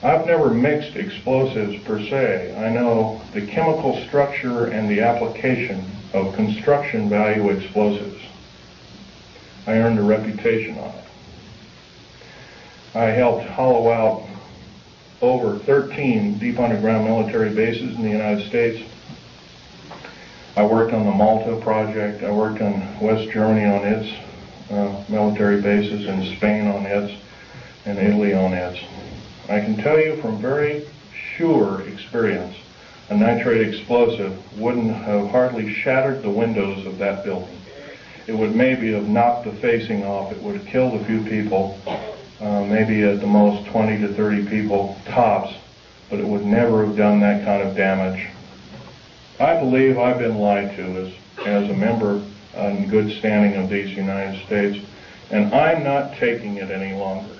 I've never mixed explosives per se. I know the chemical structure and the application of construction value explosives. I earned a reputation on it. I helped hollow out over 13 deep underground military bases in the United States. I worked on the Malta project. I worked on West Germany on its military bases, and Spain on its, and Italy on its. I can tell you from very sure experience, a nitrate explosive wouldn't have hardly shattered the windows of that building. It would maybe have knocked the facing off. It would have killed a few people, maybe at the most 20 to 30 people tops, but it would never have done that kind of damage. I believe I've been lied to as a member in good standing of these United States, and I'm not taking it any longer.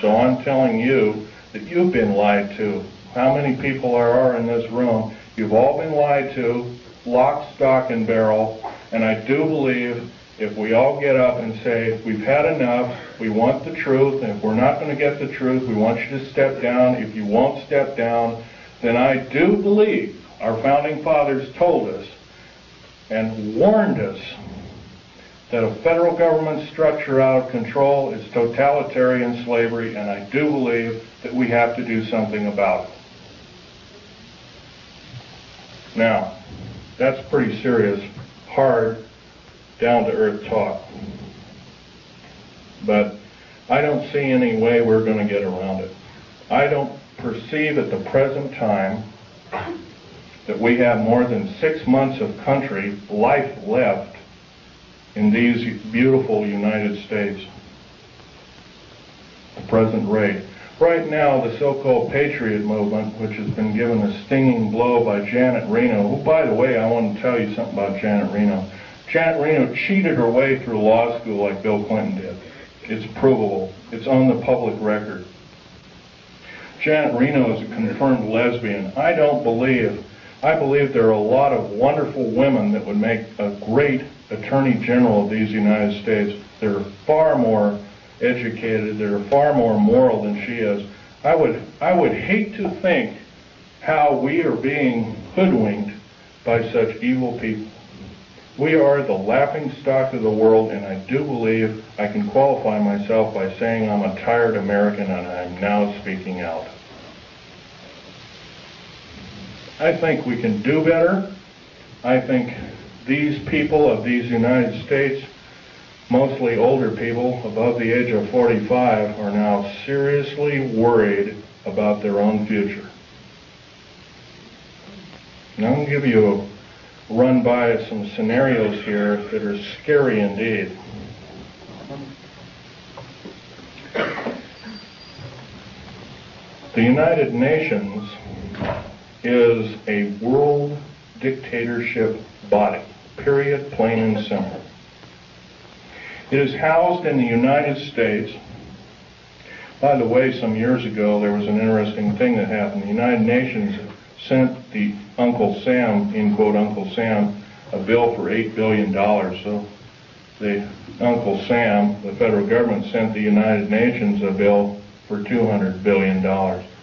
So I'm telling you that you've been lied to. How many people are in this room? You've all been lied to, lock, stock, and barrel, and I do believe if we all get up and say, we've had enough, we want the truth, and if we're not going to get the truth, we want you to step down. If you won't step down, then I do believe our founding fathers told us and warned us that a federal government structure out of control is totalitarian slavery, and I do believe that we have to do something about it. Now, that's pretty serious, hard, down-to-earth talk. But I don't see any way we're going to get around it. I don't perceive at the present time that we have more than 6 months of country life left in these beautiful United States. The present rate. Right now, the so-called Patriot movement, which has been given a stinging blow by Janet Reno, who, by the way, I want to tell you something about Janet Reno. Janet Reno cheated her way through law school like Bill Clinton did. It's provable. It's on the public record. Janet Reno is a confirmed lesbian. I believe there are a lot of wonderful women that would make a great Attorney General of these United States. They're far more educated, they're far more moral than she is. I would hate to think how we are being hoodwinked by such evil people. We are the laughing stock of the world, and I do believe I can qualify myself by saying I'm a tired American, and I'm now speaking out. I think we can do better. I think these people of these United States, mostly older people above the age of 45, are now seriously worried about their own future. And I'm going to give you a run by some scenarios here that are scary indeed. The United Nations is a world dictatorship body, period, plain and simple. It is housed in the United States. By the way, some years ago there was an interesting thing that happened. The United Nations sent the Uncle Sam, in quote Uncle Sam, a bill for $8 billion. So the Uncle Sam, the federal government, sent the United Nations a bill for $200 billion.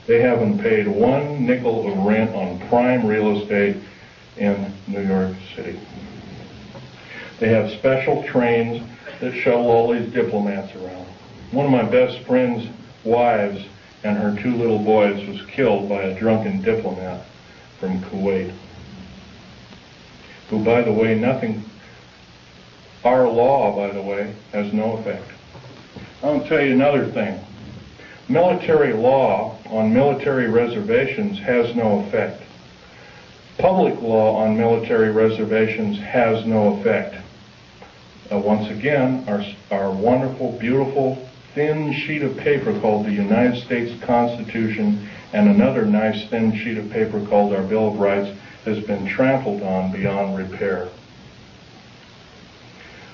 They haven't paid one nickel of rent on prime real estate in New York City. They have special trains that shuttle all these diplomats around. One of my best friend's wives and her 2 little boys was killed by a drunken diplomat from Kuwait, who, by the way, our law, by the way, has no effect. I'll tell you another thing. Military law on military reservations has no effect. Public law on military reservations has no effect. Once again, our wonderful, beautiful, thin sheet of paper called the United States Constitution and another nice thin sheet of paper called our Bill of Rights has been trampled on beyond repair.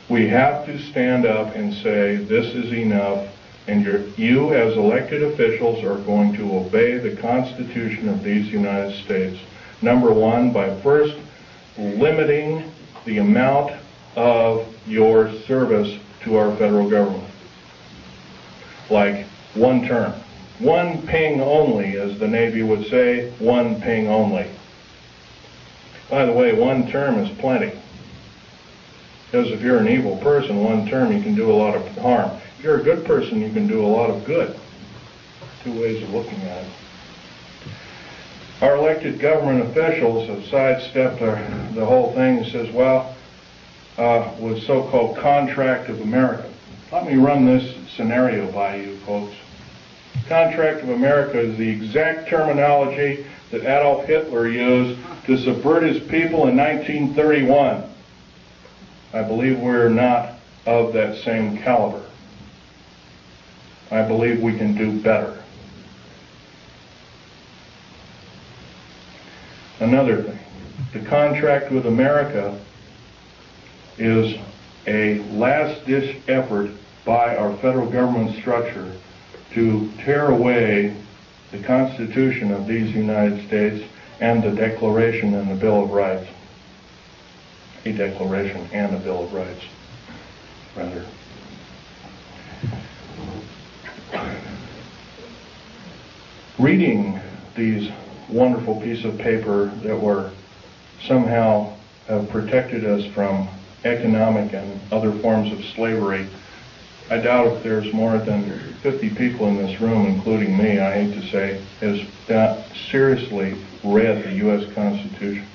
We have to stand up and say, this is enough, and you as elected officials are going to obey the Constitution of these United States. Number one, by first limiting the amount of your service to our federal government. Like 1 term. One ping only, as the Navy would say, one ping only. By the way, one term is plenty. Because if you're an evil person, one term you can do a lot of harm. If you're a good person, you can do a lot of good. Two ways of looking at it. Our elected government officials have sidestepped the whole thing and says, well, with so-called contract of America. Let me run this scenario by you, folks. Contract of America is the exact terminology that Adolf Hitler used to subvert his people in 1931. I believe we're not of that same caliber. I believe we can do better. Another thing, the contract with America is a last-ditch effort by our federal government structure to tear away the Constitution of these United States and the Declaration and the Bill of Rights. A Declaration and a Bill of Rights, rather. Reading these wonderful piece of paper that were somehow have protected us from economic and other forms of slavery, I doubt if there's more than 50 people in this room, including me, I hate to say, has not seriously read the U.S. Constitution.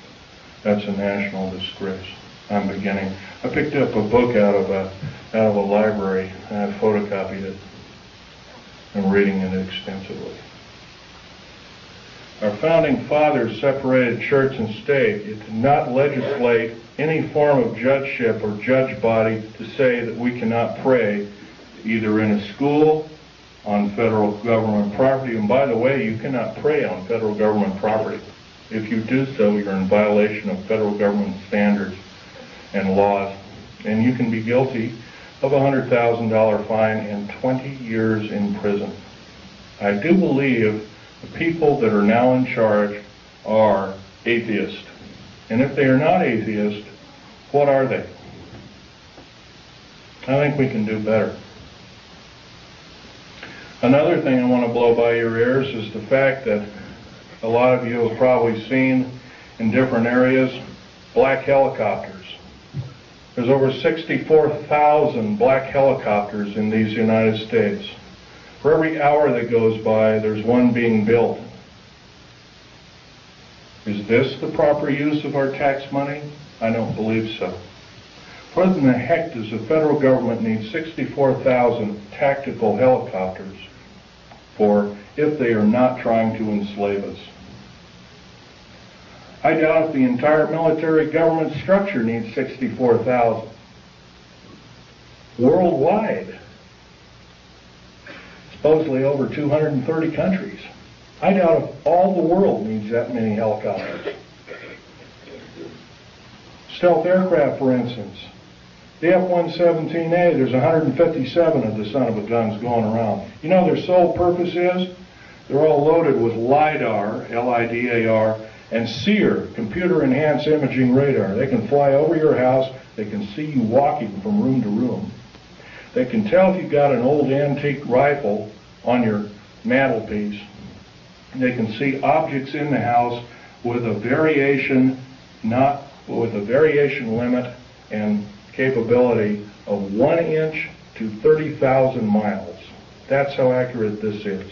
That's a national disgrace. I'm beginning. I picked up a book out of a library, and I photocopied it. I'm reading it extensively. Our founding fathers separated church and state. It did not legislate any form of judgeship or judge body to say that we cannot pray either in a school, on federal government property, and by the way, you cannot pray on federal government property. If you do so, you're in violation of federal government standards and laws, and you can be guilty of a $100,000 fine and 20 years in prison. I do believe the people that are now in charge are atheists. And if they are not atheists, what are they? I think we can do better. Another thing I want to blow by your ears is the fact that a lot of you have probably seen in different areas black helicopters. There's over 64,000 black helicopters in these United States. For every hour that goes by, there's one being built. Is this the proper use of our tax money? I don't believe so. What in the heck does the federal government need 64,000 tactical helicopters for if they are not trying to enslave us? I doubt if the entire military government structure needs 64,000. Worldwide, supposedly over 230 countries. I doubt if all the world needs that many helicopters. Stealth aircraft, for instance. The F-117A, there's 157 of the son of a guns going around. You know their sole purpose is? They're all loaded with LIDAR, L-I-D-A-R, and SEER, computer-enhanced imaging radar. They can fly over your house. They can see you walking from room to room. They can tell if you've got an old antique rifle on your mantelpiece. They can see objects in the house with a variation, limit and capability of 1 inch to 30,000 miles. That's how accurate this is.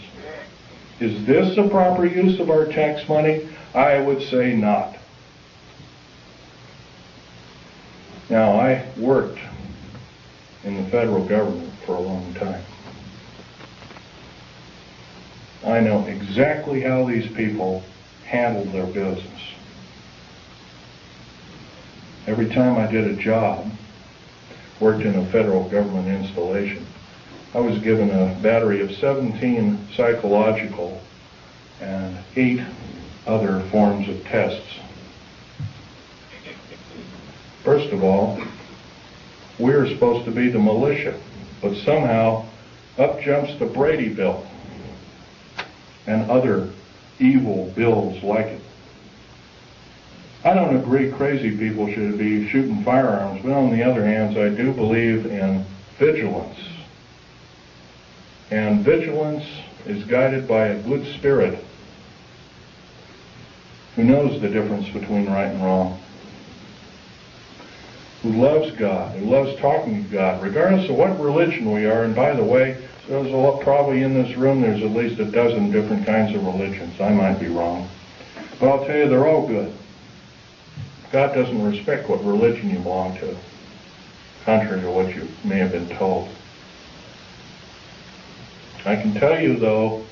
Is this the proper use of our tax money? I would say not. Now, I worked in the federal government for a long time. I know exactly how these people handled their business. Every time I did a job, worked in a federal government installation, I was given a battery of 17 psychological and 8 other forms of tests. First of all, we're supposed to be the militia, but somehow up jumps the Brady bill and other evil bills like it. I don't agree crazy people should be shooting firearms, but on the other hand, I do believe in vigilance. And vigilance is guided by a good spirit who knows the difference between right and wrong, who loves God, who loves talking to God, regardless of what religion we are. And by the way, there's probably in this room there's at least a dozen different kinds of religions. I might be wrong. But I'll tell you, they're all good. God doesn't respect what religion you belong to, contrary to what you may have been told. I can tell you, though,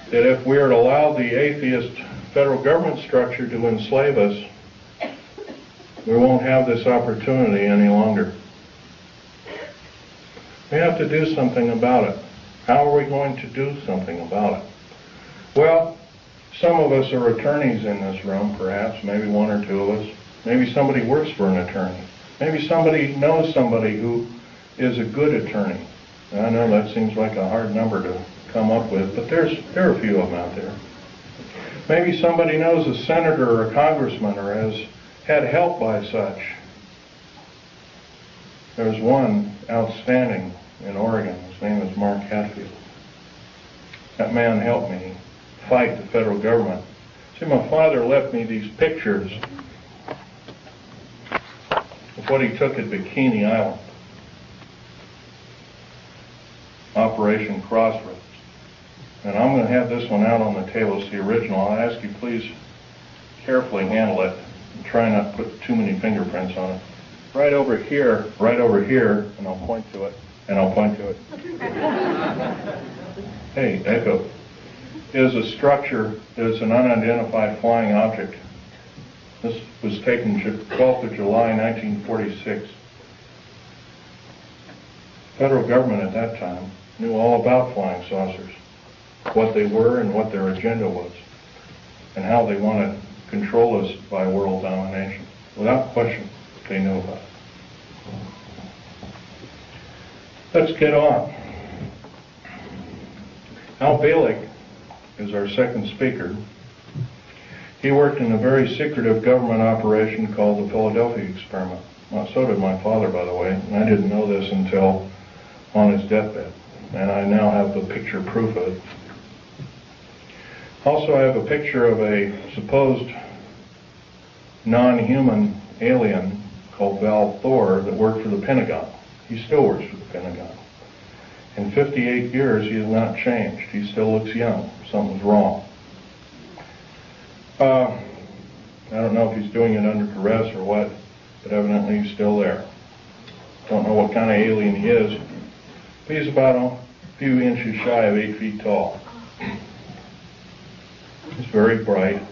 that if we are to allow the atheist federal government structure to enslave us, we won't have this opportunity any longer. We have to do something about it. How are we going to do something about it? Well, some of us are attorneys in this room, perhaps, maybe one or two of us. Maybe somebody works for an attorney. Maybe somebody knows somebody who is a good attorney. I know that seems like a hard number to come up with, but there are a few of them out there. Maybe somebody knows a senator or a congressman or has had help by such. There's one outstanding in Oregon. His name is Mark Hatfield. That man helped me fight the federal government. See, my father left me these pictures of what he took at Bikini Island, Operation Crossroads. And I'm going to have this one out on the table. It's the original. I'll ask you please carefully handle it and try not to put too many fingerprints on it. Right over here, and I'll point to it, and I'll point to it. Hey, Echo. Is a structure that is an unidentified flying object. This was taken 12th of July, 1946. The federal government at that time knew all about flying saucers, what they were and what their agenda was, and how they want to control us by world domination. Without question, they knew about it. Let's get on. Al Balik is our second speaker. He worked in a very secretive government operation called the Philadelphia Experiment. Well, so did my father, by the way, and I didn't know this until on his deathbed, and I now have the picture proof of it. Also, I have a picture of a supposed non-human alien called Val Thor that worked for the Pentagon. He still works for the Pentagon. In 58 years, he has not changed. He still looks young. Something's wrong. I don't know if he's doing it under duress or what, but evidently he's still there. Don't know what kind of alien he is. But he's about a few inches shy of 8 feet tall. He's very bright.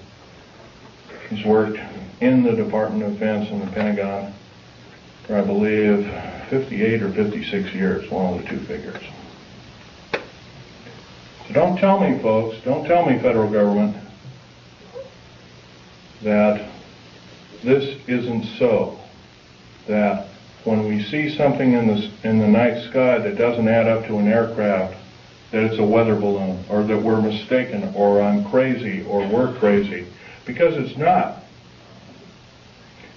He's worked in the Department of Defense and the Pentagon for, I believe, 58 or 56 years, one of the two figures. So don't tell me, folks, don't tell me, federal government, that this isn't so, that when we see something in the night sky that doesn't add up to an aircraft, that it's a weather balloon, or that we're mistaken, or I'm crazy, or we're crazy, because it's not.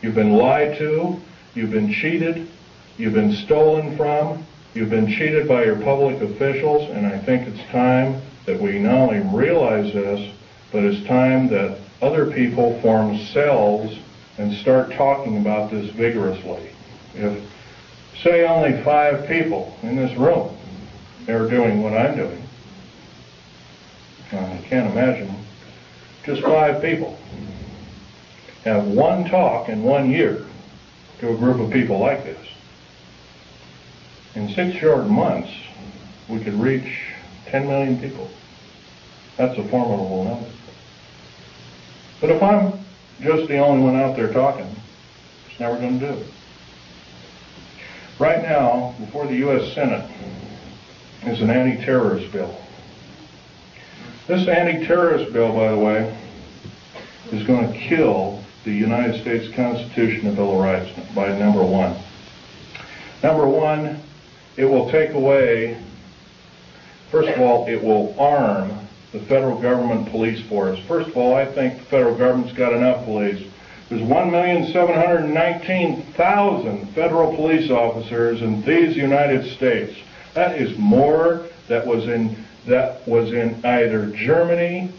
You've been lied to, you've been cheated, you've been stolen from, you've been cheated by your public officials, and I think it's time that we not only realize this, but it's time that other people form cells and start talking about this vigorously. If, say, only 5 people in this room are doing what I'm doing, I can't imagine just 5 people have one talk in 1 year to a group of people like this. In 6 short months, we could reach 10 million people. That's a formidable number. But if I'm just the only one out there talking, it's never going to do it. Right now, before the U.S. Senate, is an anti-terrorist bill. This anti-terrorist bill, by the way, is going to kill the United States Constitution and Bill of Rights by number 1. Number 1, it will take away, first of all, it will arm the federal government police force. First of all, I think the federal government's got enough police. There's 1,719,000 federal police officers in these United States. That is more that was in that was in either Germany